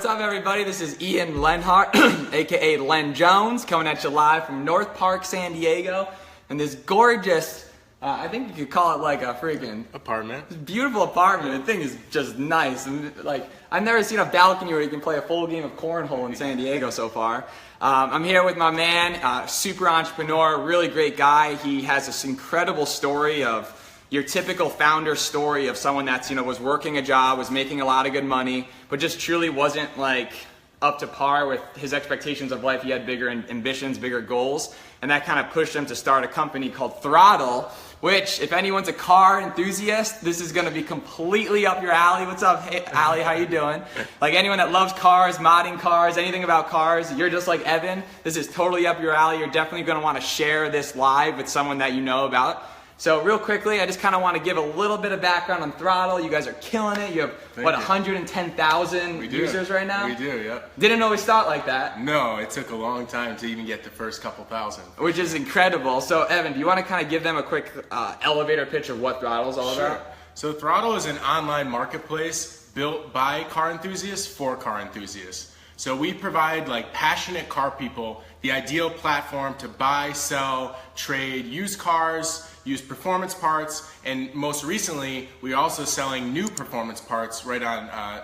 what's up everybody? This is Ian Lenhart, aka Len Jones, coming at you live from North Park, San Diego. And this gorgeous, I think you could call it like a freaking apartment. Beautiful apartment. The thing is just nice. And like, I've never seen a balcony where you can play a full game of cornhole in San Diego so far. I'm here with my man, super entrepreneur, really great guy. He has this incredible story of your typical founder story of someone that's, was working a job, was making a lot of good money, but just truly wasn't like up to par with his expectations of life. He had bigger ambitions, bigger goals, and that kind of pushed him to start a company called Throttle, which, if anyone's a car enthusiast, this is going to be completely up your alley. What's up, hey, Ali? How you doing? Like anyone that loves cars, modding cars, anything about cars, you're just like Evan. This is totally up your alley. You're definitely going to want to share this live with someone that you know about. So real quickly, I just kind of want to give a little bit of background on Throttle. You guys are killing it. You have, 110,000 users right now? We do, yep. Didn't always start like that. No, it took a long time to even get the first couple thousand. Which is incredible. So Evan, do you want to kind of give them a quick elevator pitch of what Throttle's all about? So Throttle is an online marketplace built by car enthusiasts for car enthusiasts. So we provide like passionate car people the ideal platform to buy, sell, trade, used cars, used performance parts, and most recently, we're also selling new performance parts right on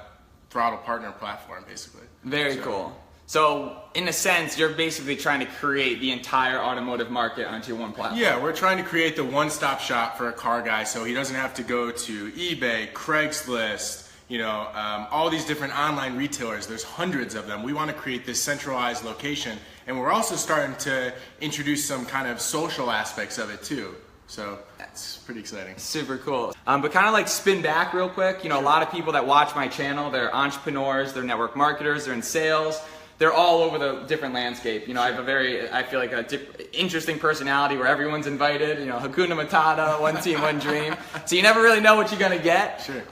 Throttle Partner platform, basically. Very cool. So, in a sense, you're basically trying to create the entire automotive market onto one platform. Yeah, we're trying to create the one-stop shop for a car guy so he doesn't have to go to eBay, Craigslist, all these different online retailers. There's hundreds of them. We want to create this centralized location, and we're also starting to introduce some kind of social aspects of it too. So that's pretty exciting. Super cool. But kind of like spin back real quick, a lot of people that watch my channel, they're entrepreneurs, they're network marketers, they're in sales. They're all over the different landscape. I have I feel like interesting personality where everyone's invited. Hakuna Matata, one team, one dream. So you never really know what you're gonna get. Sure.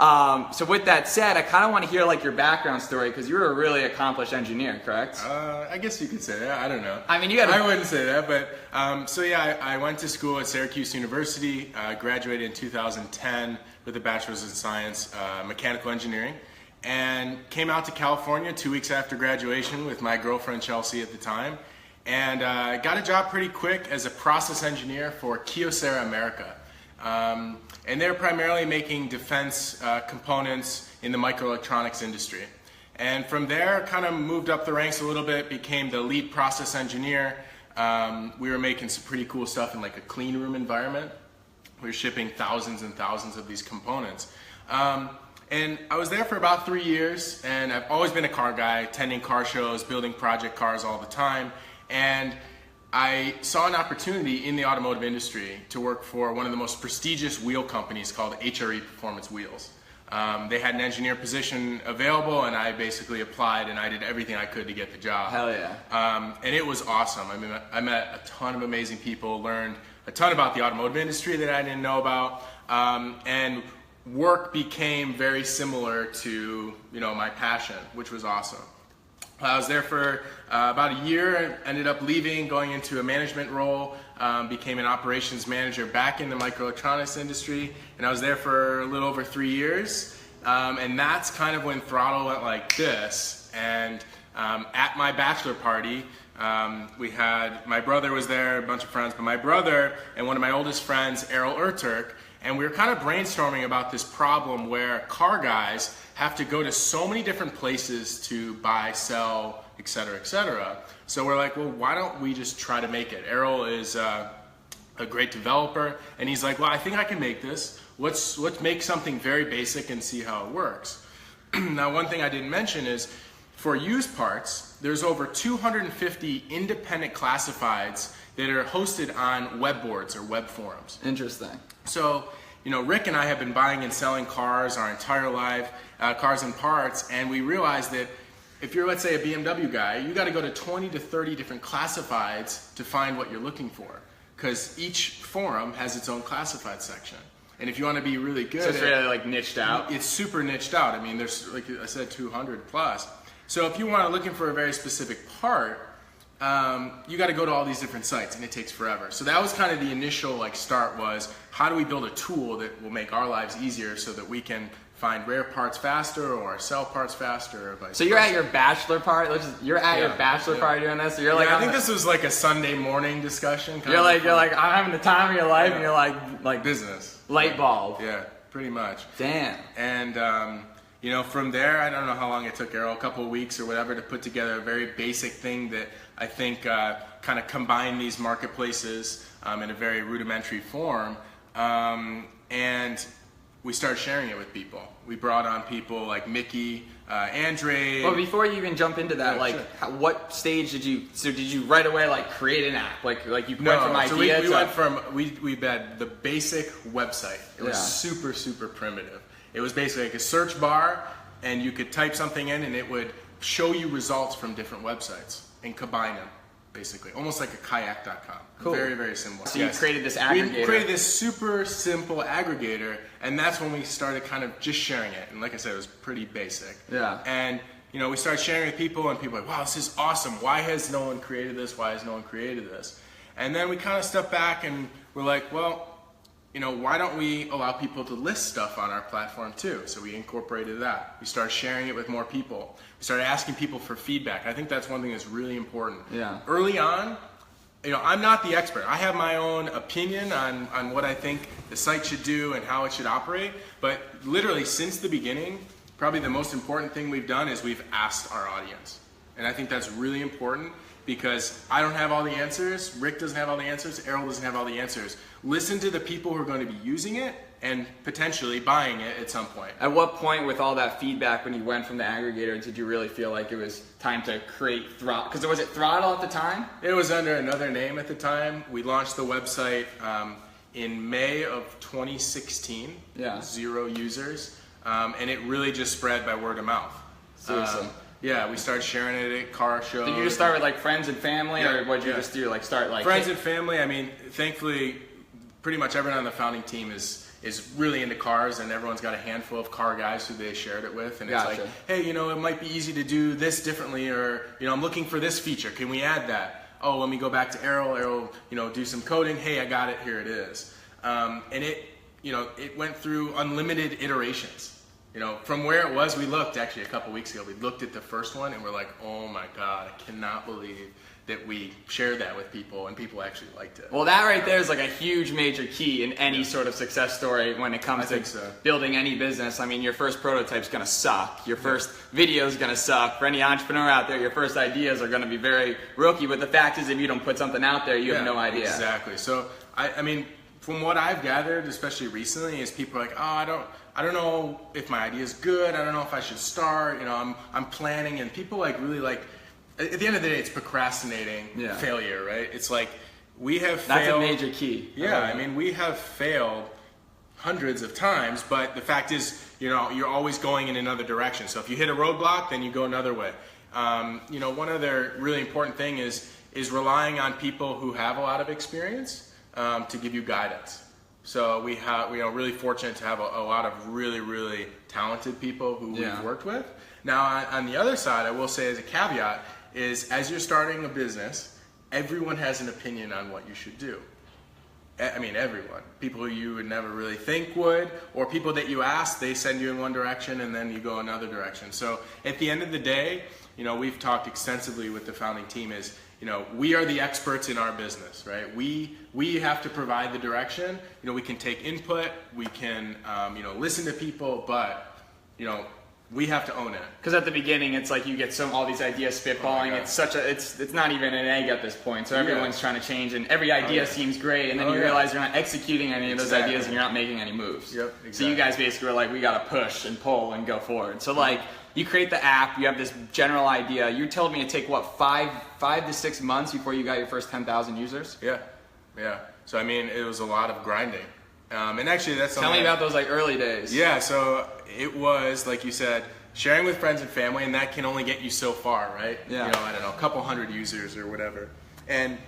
So with that said, I kind of want to hear like your background story because you're a really accomplished engineer, correct? I guess you could say that. I don't know. I mean, I wouldn't say that, but I went to school at Syracuse University. Graduated in 2010 with a bachelor's in science, mechanical engineering. And came out to California 2 weeks after graduation with my girlfriend Chelsea at the time, and got a job pretty quick as a process engineer for Kyocera America. And they're primarily making defense components in the microelectronics industry. And from there, kind of moved up the ranks a little bit, became the lead process engineer. We were making some pretty cool stuff in like a clean room environment. We were shipping thousands and thousands of these components. And I was there for about 3 years, and I've always been a car guy, attending car shows, building project cars all the time. And I saw an opportunity in the automotive industry to work for one of the most prestigious wheel companies called HRE Performance Wheels. They had an engineer position available, and I basically applied, and I did everything I could to get the job. Hell yeah. And it was awesome. I mean, I met a ton of amazing people, learned a ton about the automotive industry that I didn't know about, and work became very similar to my passion, which was awesome. I was there for about a year, ended up leaving, going into a management role, became an operations manager back in the microelectronics industry, and I was there for a little over 3 years. And that's kind of when Throttle went like this. And at my bachelor party, we had, my brother was there, a bunch of friends, but my brother and one of my oldest friends, Errol Erturk, and we were kind of brainstorming about this problem where car guys have to go to so many different places to buy, sell, etc., etc. So we're like, well, why don't we just try to make it? Errol is a great developer, and he's like, well, I think I can make this. Let's make something very basic and see how it works. Now, one thing I didn't mention is for used parts, there's over 250 independent classifieds that are hosted on web boards or web forums. Interesting. So, Rick and I have been buying and selling cars our entire life, cars and parts, and we realized that if you're, let's say, a BMW guy, you got to go to 20 to 30 different classifieds to find what you're looking for, because each forum has its own classified section. And if you want to be really good, so it's really like niched out. It's super niched out. I mean, there's, like I said, 200 plus. So if you want to looking for a very specific part, you got to go to all these different sites, and it takes forever. So that was kind of the initial start, was how do we build a tool that will make our lives easier so that we can find rare parts faster or sell parts faster. Or vice So you're versa. at your bachelor party. You're at your bachelor party doing this. So you're like, I think this was like a Sunday morning discussion. You're like, I'm having the time of your life, and you're like business. light bulb. Yeah, pretty much. Damn. And you know, from there, I don't know how long it took Errol, a couple of weeks or whatever, to put together a very basic thing that I think kind of combined these marketplaces in a very rudimentary form. And we started sharing it with people. We brought on people like Mickey, Andre. Well, before you even jump into that, what stage did you right away like create an app? Like you went from idea so we to... went from, we had the basic website. It was super, super primitive. It was basically like a search bar, and you could type something in and it would show you results from different websites and combine them, basically. Almost like a kayak.com. Cool. Very, very similar. So you created this aggregator. We created this super simple aggregator, and that's when we started kind of just sharing it. And like I said, it was pretty basic. Yeah. And you know, we started sharing with people, and people were like, wow, this is awesome. Why has no one created this? Why has no one created this? And then we kind of stepped back and we're like, well, you know, why don't we allow people to list stuff on our platform too? So we incorporated that. We started sharing it with more people. We started asking people for feedback. I think that's one thing that's really important. Yeah. Early on, you know, I'm not the expert. I have my own opinion on what I think the site should do and how it should operate. But literally since the beginning, probably the most important thing we've done is we've asked our audience. And I think that's really important, because I don't have all the answers, Rick doesn't have all the answers, Errol doesn't have all the answers. Listen to the people who are going to be using it and potentially buying it at some point. At what point with all that feedback, when you went from the aggregator, did you really feel like it was time to create Throttle? Because was it Throttle at the time? It was under another name at the time. We launched the website in May of 2016, 0 users, and it really just spread by word of mouth. Seriously. Yeah, we started sharing it at car shows. Did you just start with like friends and family, or what did you just do? Like start like friends and family? I mean, thankfully, pretty much everyone on the founding team is really into cars, and everyone's got a handful of car guys who they shared it with, and it's like, hey, you know, it might be easy to do this differently, or you know, I'm looking for this feature. Can we add that? Oh, let me go back to Errol. Errol, you know, do some coding. Hey, I got it. Here it is. And it, you know, it went through unlimited iterations. You know, from where it was, we looked actually a couple weeks ago. We looked at the first one and we're like, oh my God, I cannot believe that we shared that with people and people actually liked it. Well, that right there is like a huge major key in any sort of success story when it comes to building any business. I mean, your first prototype's gonna suck. Your first video's gonna suck. For any entrepreneur out there, your first ideas are gonna be very rookie. But the fact is, if you don't put something out there, you have no idea. Exactly. So, I mean, from what I've gathered, especially recently, is people are like, oh, I don't know if my idea is good. I don't know if I should start. You know, I'm planning, and people like really like. At the end of the day, it's procrastinating failure, right? It's like we have failed. That's a major key. Yeah, I mean, we have failed hundreds of times, but the fact is, you know, you're always going in another direction. So if you hit a roadblock, then you go another way. You know, one other really important thing is relying on people who have a lot of experience to give you guidance. So we are really fortunate to have a lot of really, really talented people who we've worked with. Now, on the other side, I will say as a caveat is as you're starting a business, everyone has an opinion on what you should do. I mean, everyone. People who you would never really think would, or people that you ask, they send you in one direction and then you go another direction. So at the end of the day, you know, we've talked extensively with the founding team is, you know, we are the experts in our business, right? We have to provide the direction. You know, we can take input, we can, you know, listen to people, but, you know, we have to own it. Because at the beginning, it's like you get all these ideas spitballing. It's not even an egg at this point. So everyone's trying to change, and every idea seems great, and then you realize you're not executing any of those ideas, and you're not making any moves. Yep, exactly. So you guys basically were like, we got to push and pull and go forward. So like, you create the app, you have this general idea. You told me it take what, five to 6 months before you got your first 10,000 users? Yeah. So I mean, it was a lot of grinding. And actually, that's tell me about those like early days. Yeah, so it was like you said, sharing with friends and family, and that can only get you so far, right? Yeah. You know, I don't know, a couple hundred users or whatever. And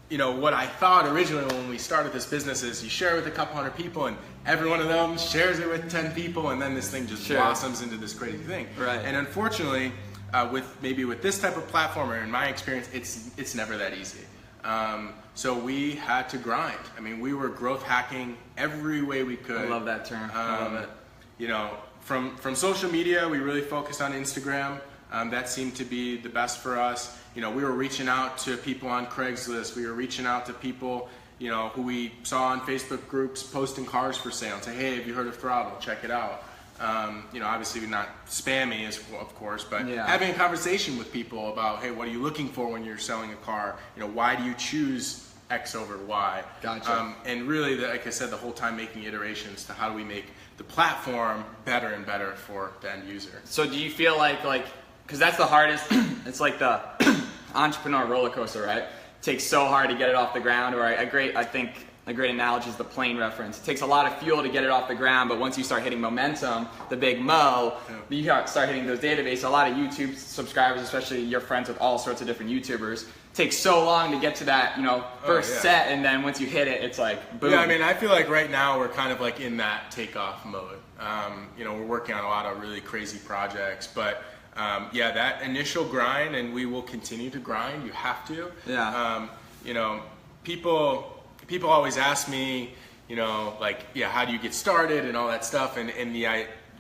you know what I thought originally when we started this business is you share with a couple hundred people, and every one of them shares it with 10 people, and then this thing just blossoms into this crazy thing. Right. And unfortunately, with this type of platform, or in my experience, it's never that easy. So we had to grind. I mean, we were growth hacking every way we could. I love that term. I love it. you know, from social media, we really focused on Instagram. That seemed to be the best for us. You know, we were reaching out to people on Craigslist. We were reaching out to people, you know, who we saw on Facebook groups posting cars for sale and say, hey, have you heard of Throttle? Check it out. You know, obviously we're not spammy, of course, but having a conversation with people about, hey, what are you looking for when you're selling a car? You know, why do you choose X over Y? Gotcha. And really, like I said, the whole time making iterations to how do we make the platform better and better for the end user. So do you feel like, because that's the hardest, it's like the entrepreneur roller coaster, right? It takes so hard to get it off the ground, or I think a great analogy is the plane reference. It takes a lot of fuel to get it off the ground, but once you start hitting momentum, the big mo, you start hitting those databases. A lot of YouTube subscribers, especially you're friends with all sorts of different YouTubers, takes so long to get to that, you know, first set, and then once you hit it, it's like boom. Yeah, I mean, I feel like right now we're kind of like in that takeoff mode. You know, we're working on a lot of really crazy projects, but yeah, that initial grind, and we will continue to grind. You have to. Yeah. You know, people always ask me, you know, like, yeah, how do you get started and all that stuff, and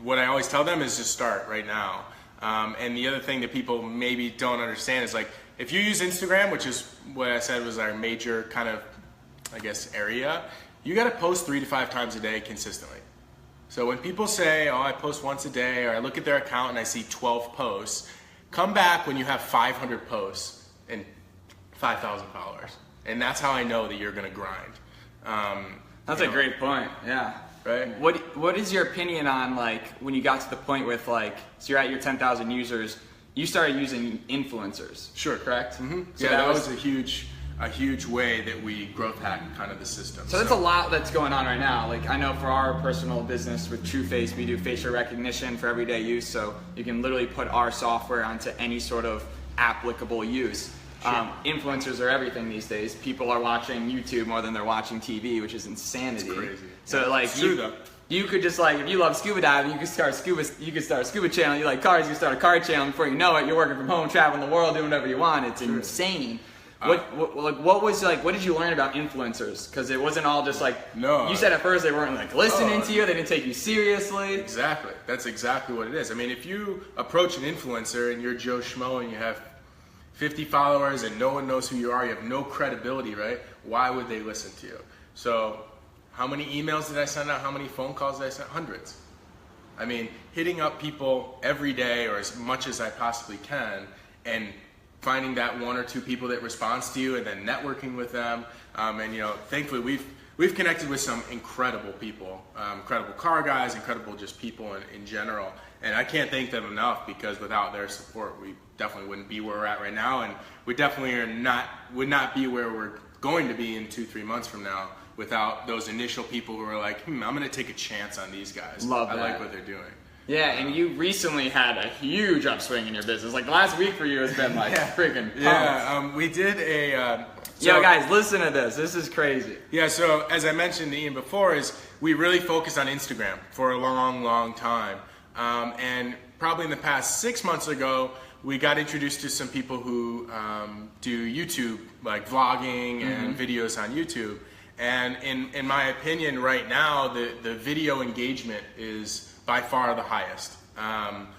what I always tell them is just start right now. And the other thing that people maybe don't understand is, like, if you use Instagram, which is what I said was our major kind of, I guess, area, you got to post 3 to 5 times a day consistently. So when people say, oh, I post once a day, or I look at their account and I see 12 posts, come back when you have 500 posts and 5,000 followers. And that's how I know that you're going to grind. That's a great point, yeah. Right? What is your opinion on, like, when you got to the point with, like, so you're at your 10,000 users, you started using influencers. Sure. Correct? Mm-hmm. So yeah, that was a huge way that we growth hacked kind of the system. So that's a lot that's going on right now. Like, I know for our personal business with TrueFace, we do facial recognition for everyday use, so you can literally put our software onto any sort of applicable use. Sure. Influencers are everything these days. People are watching YouTube more than they're watching TV, which is insanity. It's crazy. So like, it's true, though. You could just, like, if you love scuba diving, you could start a scuba channel. You like cars, you could start a car channel. Before you know it, you're working from home, traveling the world, doing whatever you want. It's insane. What did you learn about influencers? Because it wasn't all just like, you said at first they weren't like listening to you, they didn't take you seriously. Exactly. That's exactly what it is. I mean, if you approach an influencer and you're Joe Schmo and you have 50 followers and no one knows who you are, you have no credibility, right? Why would they listen to you? So how many emails did I send out? How many phone calls did I send? Hundreds. I mean, hitting up people every day, or as much as I possibly can, and finding that 1 or 2 people that responds to you, and then networking with them. And you know, thankfully we've connected with some incredible people, incredible car guys, incredible just people in general. And I can't thank them enough, because without their support, we definitely wouldn't be where we're at right now, and we definitely would not be where we're going to be in 2-3 months from now without those initial people who were like, I'm going to take a chance on these guys. Love that. I like what they're doing. Yeah, and you recently had a huge upswing in your business. Like, the last week for you has been like freaking pumped. Yeah, we did a... Yo, guys, listen to this. This is crazy. Yeah, so as I mentioned to Ian before, is we really focused on Instagram for a long, long time. And probably in the past 6 months ago, we got introduced to some people who do YouTube, like vlogging and videos on YouTube. And in my opinion right now, the video engagement is by far the highest.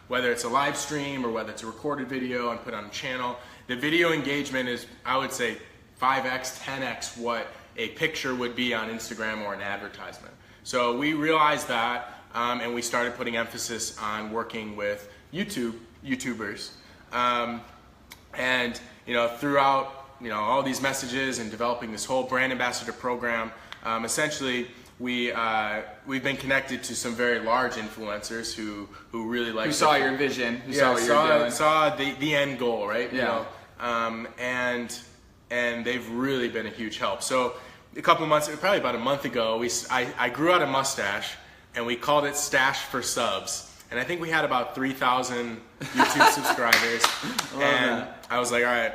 Whether it's a live stream or whether it's a recorded video and put on a channel, the video engagement is, I would say, 5x, 10x what a picture would be on Instagram or an advertisement. So we realized that, and we started putting emphasis on working with YouTubers. And you know, throughout all these messages and developing this whole brand ambassador program, essentially we've been connected to some very large influencers who really like, who saw your vision, saw what you're doing, saw the end goal, right? Yeah. And they've really been a huge help. So a couple of months, probably about a month ago, I grew out a mustache, and we called it Stash for Subs. And I think we had about 3,000 YouTube subscribers. I was like, all right,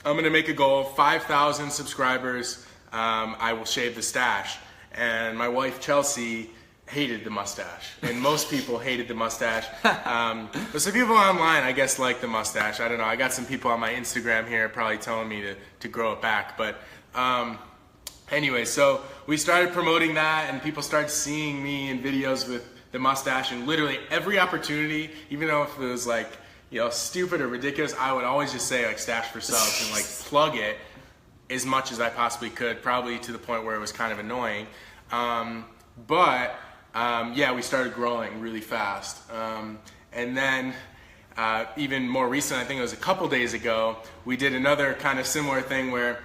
I'm gonna make a goal, 5,000 subscribers, I will shave the stash. And my wife, Chelsea, hated the mustache. And most people hated the mustache. But some people online, I guess, like the mustache. I don't know, I got some people on my Instagram here probably telling me to grow it back. But anyway, so we started promoting that, and people started seeing me in videos with the mustache, and literally every opportunity, even though if it was like, you know, stupid or ridiculous, I would always just say like stash for subs and like plug it as much as I possibly could, probably to the point where it was kind of annoying. Yeah, we started growing really fast. And then even more recent, I think it was a couple days ago, we did another kind of similar thing where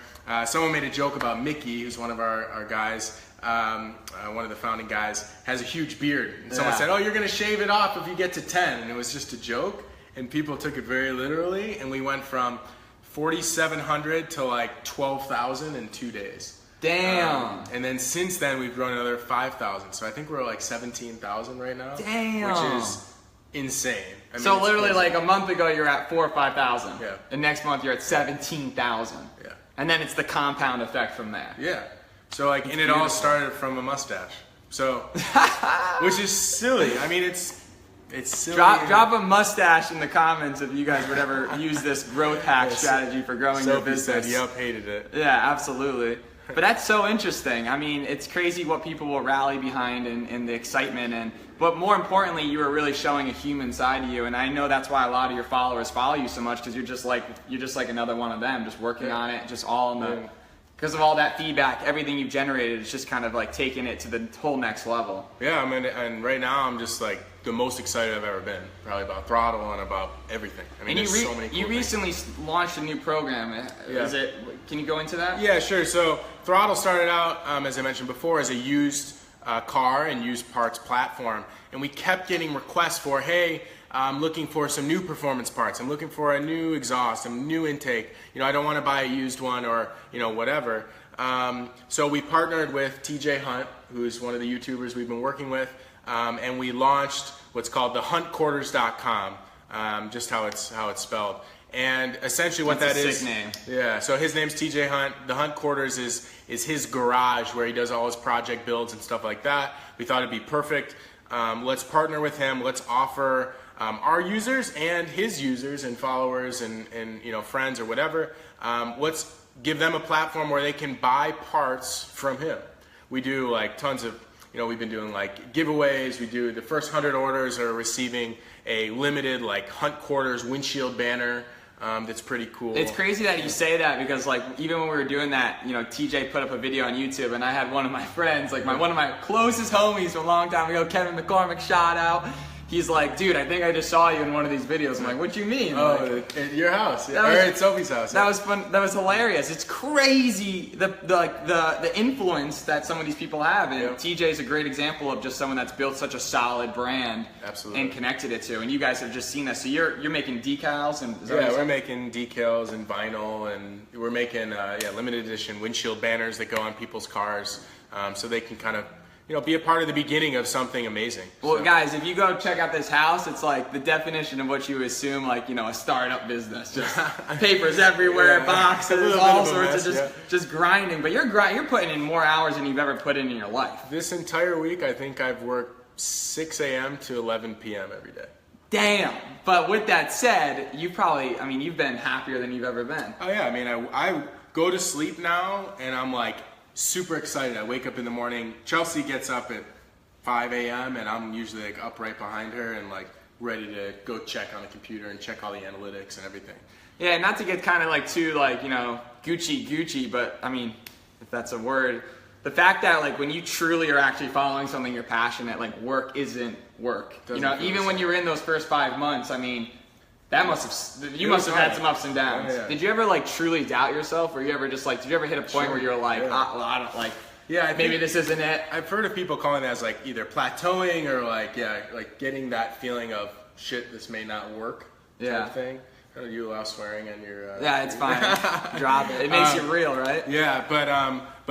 someone made a joke about Mickey, who's one of our guys, one of the founding guys, has a huge beard. And someone said, oh, you're going to shave it off if you get to 10. And it was just a joke. And people took it very literally. And we went from 4,700 to like 12,000 in 2 days. Damn. And then since then, we've grown another 5,000. So I think we're like 17,000 right now. Damn. Which is insane. I mean, so literally like a month ago, you're at 4,000 or 5,000. Yeah. And next month, you're at 17,000. Yeah. And then it's the compound effect from there. Yeah. So like, and it all started from a mustache. So, which is silly. I mean, it's silly. Drop a mustache in the comments if you guys would ever use this growth hack strategy for growing your business. Said, yep, hated it. Yeah, absolutely. But that's so interesting. I mean, it's crazy what people will rally behind and the excitement, but more importantly, you are really showing a human side to you. And I know that's why a lot of your followers follow you so much, because you're just like another one of them, just working on it, just all in the. Because of all that feedback, everything you've generated, it's just kind of like taking it to the whole next level. Yeah, I mean, and right now I'm just like the most excited I've ever been, probably about Throttle and about everything. I mean, there's so many cool things. Recently launched a new program. Yeah. Can you go into that? Yeah, sure. So Throttle started out, as I mentioned before, as a used car and used parts platform. And we kept getting requests for, hey, I'm looking for some new performance parts. I'm looking for a new exhaust, a new intake. You know, I don't want to buy a used one or, you know, whatever. So we partnered with TJ Hunt, who's one of the YouTubers we've been working with, and we launched what's called the huntquarters.com, just how it's spelled. And essentially what That's that a is, sick name. Yeah, so his name's TJ Hunt. The Hunt Quarters is his garage where he does all his project builds and stuff like that. We thought it'd be perfect. Let's partner with him. Let's offer our users and his users and followers and you know, friends or whatever, let's give them a platform where they can buy parts from him. We do like tons of, you know, we've been doing like giveaways. We do the first 100 orders are receiving a limited like Hunt Quarters windshield banner. That's pretty cool. It's crazy that you say that, because like even when we were doing that, you know, TJ put up a video on YouTube, and I had one of my friends, like one of my closest homies from a long time ago, Kevin McCormick, shout out. He's like, dude, I think I just saw you in one of these videos. I'm like, what you mean? Oh, like, at your house, or at Sophie's house. That was fun. That was hilarious. It's crazy the influence that some of these people have, and TJ is a great example of just someone that's built such a solid brand, absolutely, and connected it to. And you guys have just seen that. So you're making decals and we're making decals and vinyl, and we're making limited edition windshield banners that go on people's cars, so they can kind of, you know, be a part of the beginning of something amazing. Well, guys, if you go check out this house, it's like the definition of what you assume, like, you know, a startup business. Just papers everywhere, boxes, all sorts of just grinding. But you're putting in more hours than you've ever put in your life. This entire week, I think I've worked 6 a.m. to 11 p.m. every day. Damn. But with that said, you've been happier than you've ever been. Oh yeah, I mean, I go to sleep now, and I'm like, super excited. I wake up in the morning. Chelsea gets up at 5 a.m. and I'm usually like up right behind her and like ready to go check on the computer and check all the analytics and everything. Yeah, not to get kind of like too like, you know, Gucci, but I mean, if that's a word, the fact that like when you truly are actually following something you're passionate, like work isn't work. You know, even when you were in those first 5 months, I mean, you must have had some ups and downs. Yeah. Did you ever like truly doubt yourself, or you ever just like, did you ever hit a point where you're like, I don't like, maybe this isn't it? I've heard of people calling that as like either plateauing or like getting that feling of shit, this may not work type of thing. I know you allow swearing on your yeah, it's fine. Drop it. It makes you real, right? Yeah, but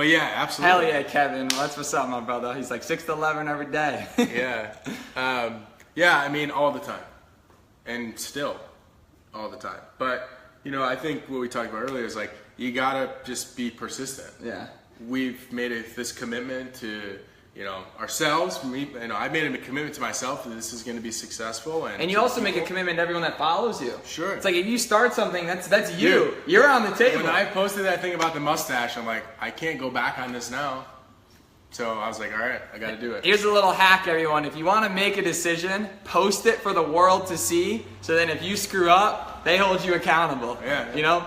yeah, absolutely. Hell yeah, Kevin. That's what's up, my brother. He's like 6 to 11 every day. Yeah, I mean all the time, and still all the time. But you know, I think what we talked about earlier is like you gotta just be persistent. Yeah. We've made this commitment to, you know, ourselves. I made a commitment to myself that this is going to be successful. And you also make a commitment to everyone that follows you. Sure. It's like if you start something, that's you. You're on the table. When I posted that thing about the mustache, I'm like, I can't go back on this now. So I was like, all right, I got to do it. Here's a little hack, everyone. If you want to make a decision, post it for the world to see. So then if you screw up, they hold you accountable. Yeah. You know,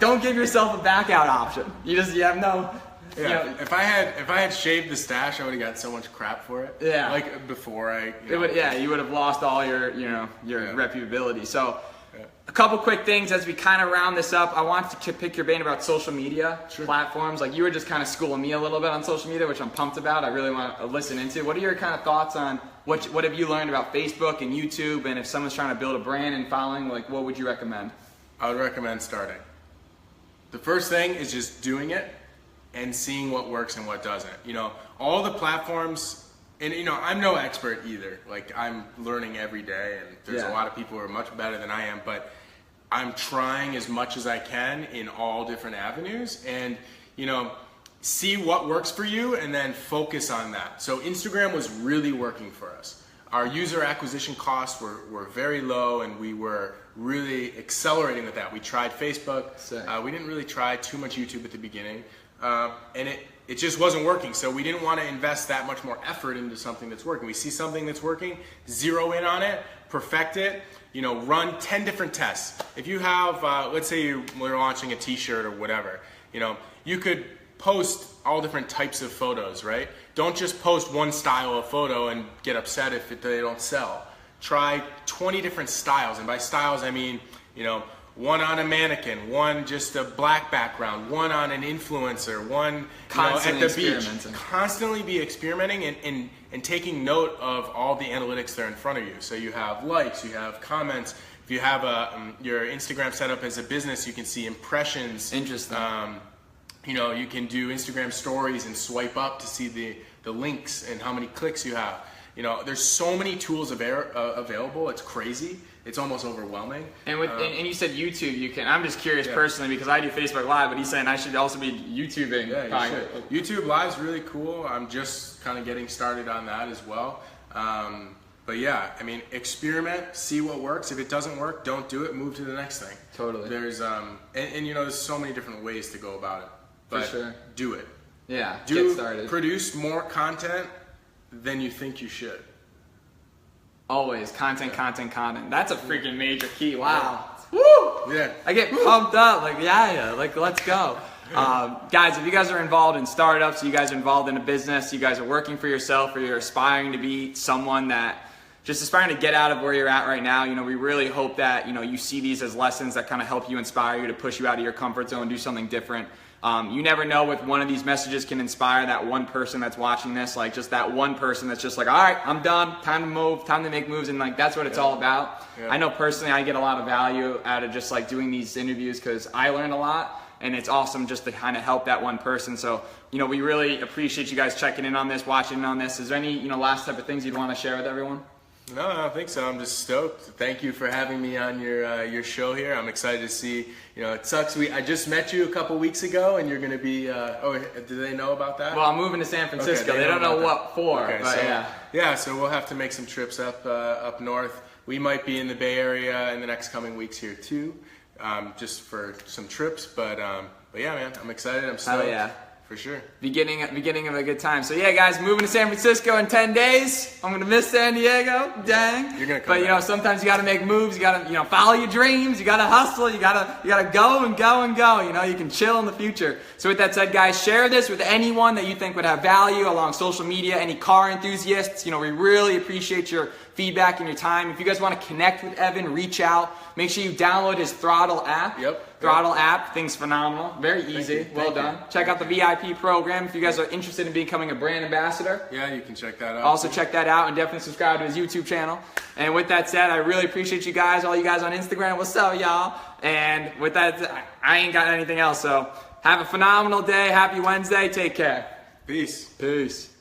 don't give yourself a back out option. You have no. Yeah. You know, if I had shaved the stash, I would have got so much crap for it. Yeah. Like before you would have lost all your reputability. So. Yeah. A couple quick things as we kind of round this up. I want to pick your brain about social media platforms. Like you were just kind of schooling me a little bit on social media, which I'm pumped about. I really want to listen into. What are your kind of thoughts on what have you learned about Facebook and YouTube? And if someone's trying to build a brand and following, like what would you recommend? I would recommend starting. The first thing is just doing it and seeing what works and what doesn't. You know, all the platforms. And you know, I'm no expert either. Like I'm learning every day, and there's a lot of people who are much better than I am. But I'm trying as much as I can in all different avenues, and you know, see what works for you, and then focus on that. So Instagram was really working for us. Our user acquisition costs were very low, and we were really accelerating with that. We tried Facebook. We didn't really try too much YouTube at the beginning, and it just wasn't working, so we didn't want to invest that much more effort into something that's working. We see something that's working, zero in on it, perfect it, you know, run 10 different tests. If you have, let's say you're launching a t-shirt or whatever, you know, you could post all different types of photos, right? Don't just post one style of photo and get upset if they don't sell. Try 20 different styles, and by styles I mean, you know, one on a mannequin, one just a black background, one on an influencer, one at the beach. Constantly be experimenting and taking note of all the analytics that are in front of you. So you have likes, you have comments. If you have your Instagram set up as a business, you can see impressions. Interesting. You know, you can do Instagram stories and swipe up to see the links and how many clicks you have. You know, there's so many tools available. It's crazy. It's almost overwhelming. And and you said YouTube. You can. I'm just curious personally because I do Facebook Live, but he's saying I should also be YouTubing. Yeah, you should. YouTube Live's really cool. I'm just kind of getting started on that as well. But yeah, I mean, experiment, see what works. If it doesn't work, don't do it. Move to the next thing. Totally. There's and you know, there's so many different ways to go about it. But for sure. Do it. Yeah. Get started. Produce more content than you think you should. Always content. That's a freaking major key. Wow. Yeah. Woo! Yeah. I get pumped up. Like like let's go. Guys, if you guys are involved in startups, you guys are involved in a business, you guys are working for yourself, or you're aspiring to be someone that just aspiring to get out of where you're at right now, you know, we really hope that, you know, you see these as lessons that kind of help you, inspire you to push you out of your comfort zone, do something different. You never know if one of these messages can inspire that one person that's watching this, like just that one person that's just like, all right, I'm done, time to move, time to make moves, and like that's what it's all about. Yeah. I know personally I get a lot of value out of just like doing these interviews because I learn a lot, and it's awesome just to kind of help that one person. So, you know, we really appreciate you guys checking in on this, watching in on this. Is there any, you know, last type of things you'd want to share with everyone? No, I don't think so. I'm just stoked. Thank you for having me on your show here. I'm excited to see. You know, it sucks. I just met you a couple weeks ago, and you're going to be. Do they know about that? Well, I'm moving to San Francisco. Okay, they don't know what for. Okay, but so, yeah. So we'll have to make some trips up north. We might be in the Bay Area in the next coming weeks here too, just for some trips. But yeah, man, I'm excited. I'm stoked. Oh yeah. For sure. Beginning of a good time. So yeah, guys, moving to San Francisco in 10 days. I'm gonna miss San Diego. Dang. You're gonna come But you know, sometimes you gotta make moves. You gotta, you know, follow your dreams. You gotta hustle. You gotta go and go and go. You know, you can chill in the future. So with that said, guys, share this with anyone that you think would have value along social media. Any car enthusiasts. You know, we really appreciate your feedback and your time. If you guys want to connect with Evan, reach out. Make sure you download his Throttle app. Throttle app, thing's phenomenal. Very easy. Well done. Check out the VIP program if you guys are interested in becoming a brand ambassador. Yeah, you can check that out. Also check that out and definitely subscribe to his YouTube channel. And with that said, I really appreciate you guys, all you guys on Instagram. What's up, y'all? And with that, I ain't got anything else. So have a phenomenal day. Happy Wednesday. Take care. Peace. Peace.